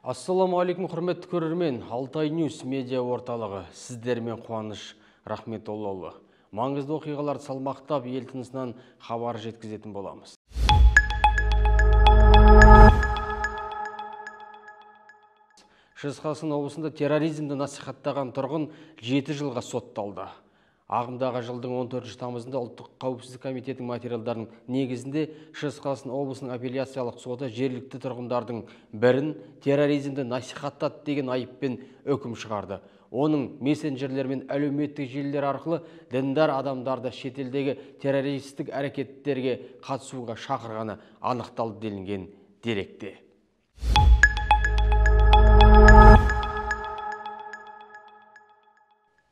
Ассаламу алейкум, құрметті көрермен. Алтай Ньюс медиа орталығы. Сіздермен Қуаныш Рахметоллаұлы. Маңызды оқиғаларды салмақтап, ел тынысынан хабар жеткізетін боламыз. Шығыс Қазақстан облысында терроризмді насихаттаған тұрғын 7 жылға сотталды. Ағымдағы жылдың 14 тамызында ұлттық қауіпсіздік комитетінің материалдарының негізінде Шығыс Қазақстан облысының апелляциялық соты жергілікті тұрғындардың бірін терроризмді насихаттады деген айыппен үкім шығарды. Оның мессенджерлер мен әлеуметтік желілер арқылы діндар адамдарды шетелдегі террористік әрекеттерге қатысуға шақырғаны анықталды делінген деректе.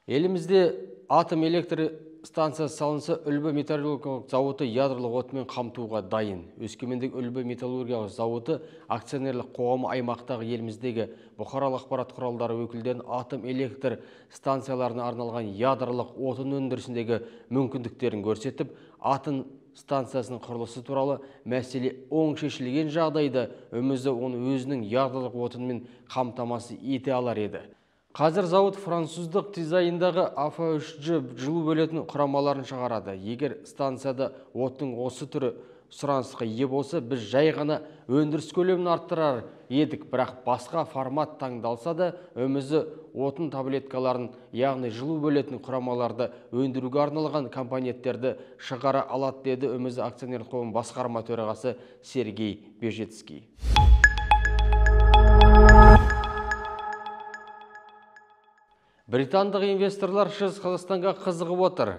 Елімізде атом электр станциясы салынса, Үлбі металлургиялық зауыты ядролық отынмен қамтуға дайын. Өскемендегі Үлбі металлургиялық зауыты акционерлік қоғамы аймақтағы еліміздегі бұқаралық ақпарат құралдары өкілдерін атом электр станцияларына арналған ядролық отын өндірісіндегі мүмкіндіктерін көрсетіп, атом станциясының құрылысы туралы мәселе оң шешілген жағдайда өмізі оны өзінің ядролық отынмен қамтамасыз ете алар еді. Қазір зауыт француздық дизайндағы AF3J жылу бөлетін құрамаларын шығарады. Егер станцияда отының осы түрі сұранысқа ие болса, біз жай ғана өндіріс көлемін арттырар едік, бірақ басқа формат таңдалса да, өмізі отын таблеткаларын, яғни жылу бөлетін құрамаларды өндіруге арналған компоненттерді шығара алады, деді өмізі акционерлік қоғам басқарма төрағасы Сергей Бежецкий. Британдық инвесторлар Шығыс Қазақстанға қызығып отыр.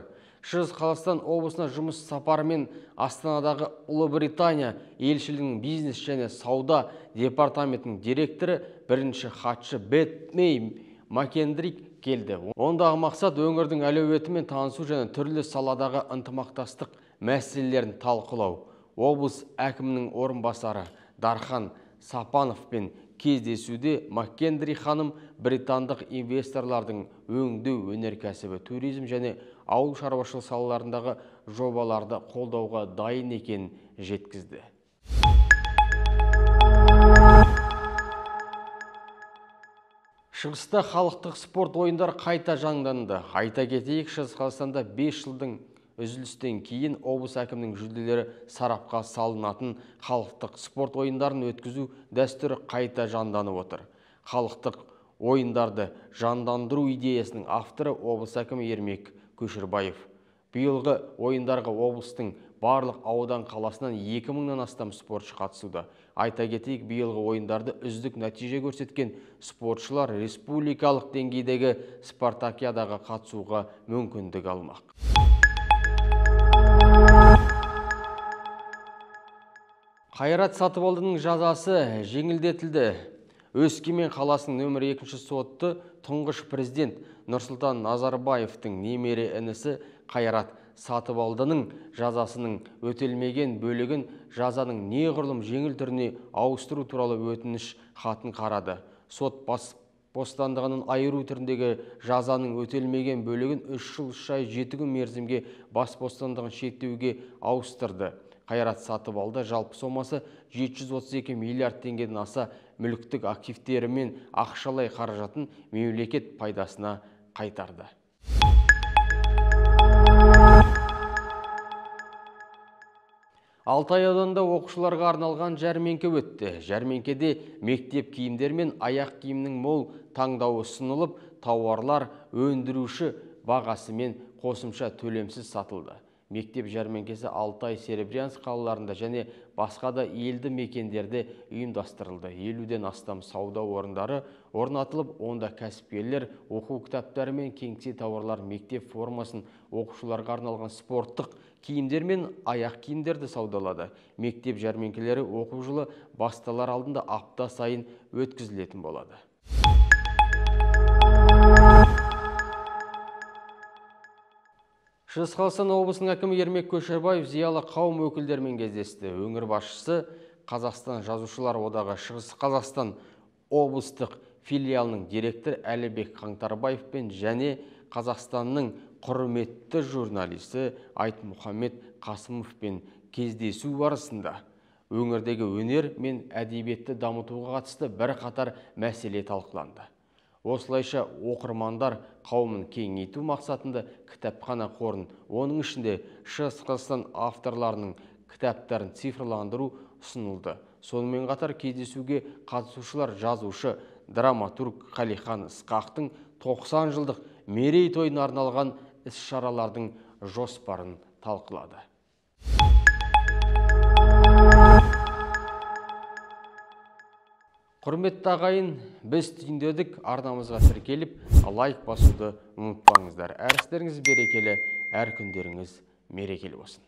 Шығыс Қазақстан облысына жұмыс сапарымен Астанадағы Ұлыбритания елшілігінің бизнес және сауда департаментінің директоры бірінші хатшы Бет Мэй Маккендрик келді. Ондағы мақсат өңірдің әлеуетімен танысу және түрлі саладағы ынтымақтастық мәселелерін талқылау. Облыс әкімінің орынбасары Дархан Сапановпен кездесуде Маккендри ханым британдық инвесторлардың өңдеу, өнеркәсібі, туризм және ауыл шаруашылық салаларындағы жобаларды қолдауға дайын екенін жеткізді. Шығыста халықтық спорт ойындары қайта жанданды. Айта кетейік, Шығыс Қазақстанда 5 жылдың үзілістен кейін облыс әкімінің жүлделері сарапқа салынатын халықтық спорт ойындарын өткізу дәстүрі қайта жанданып отыр. Халықтық ойындарды жандандыру идеясының авторы облыс әкімі Ермек Көшербаев. Биылғы ойындарға облыстың барлық аудан қаласынан 2000-нан астам спортшы қатысуда. Айта кетейік, биылғы ойындарды үздік нәтиже көрсеткен спортшылар республикалық деңгейдегі спартакиадаға қатысуға мүмкіндік алмақ. Қайрат Сатыбалдының жазасы жеңілдетілді. Өскемен қаласының нөмір 2 сотты тұңғыш президент Нұрсұлтан Назарбаевтың немере інісі Қайрат Сатыбалдының жазасының өтелмеген бөлігін жазаның неғұрлым жеңіл түріне ауыстыру туралы өтініш хатын қарады. Сот бостандығынан айыру түріндегі жазаның өтелмеген бөлігін 3 жыл 3 ай 7 күн мерзімге бас бостандығын шектеуге ауыстырды. Қайрат Сатыбалды жалпы сомасы 732 миллиард теңгеден аса мүліктік активтері мен ақшалай қаражатын мемлекет пайдасына қайтарды. Алтай ауданында оқушыларға арналған жәрмеңке өтті. Жәрмеңкеде мектеп киімдер мен аяқ киімнің мол таңдауы ұсынылып, тауарлар өндіруші бағасымен қосымша төлемсіз сатылды. Мектеп жәрмеңкесі Алтай, Серебрянск қалаларында және басқа да елді мекендерде ұйымдастырылды. 50-ден астам сауда орындары орнатылып, онда кәсіпкерлер оқу кітаптары мен кеңсе тауарлар, мектеп формасын, оқушыларға арналған спорттық киімдер мен аяқ киімдерді саудалады. Мектеп жәрмеңкелері оқу жылы басталар алдында апта сайын өткізілетін болады. Шығыс Қазақстан облысының әкімі Ермек Көшербаев зиялы қауым өкілдерімен кездесті. Өңір басшысы Қазақстан жазушылар одағы Шығыс Қазақстан облыстық филиалының директоры Әлібек Қаңтарбаевпен және Қазақстанның құрметті журналисті Айтмұхамед Қасымовпен кездесу барысында Өңірдегі өнер мен әдебиетті дамытуға қатысты бірқатар мәселе талқыланды. Осылайша оқырмандар қауымын кеңейту мақсатында кітапхана қорын, оның ішінде Шығыс Қазақстан авторларының кітаптарын цифрландыру ұсынылды. Сонымен қатар кездесуге қатысушылар жазушы, драматург Қалихан Ысқақтың 90 жылдық мерейтойына арналған іс-шаралардың жоспарын талқылады. Құрметті ағайын, біз түйіндедік, арнамызға тіркеліп, лайк басуды ұмытпаңыздар. Әрістеріңіз берекелі, әр күндеріңіз мерекелі болсын.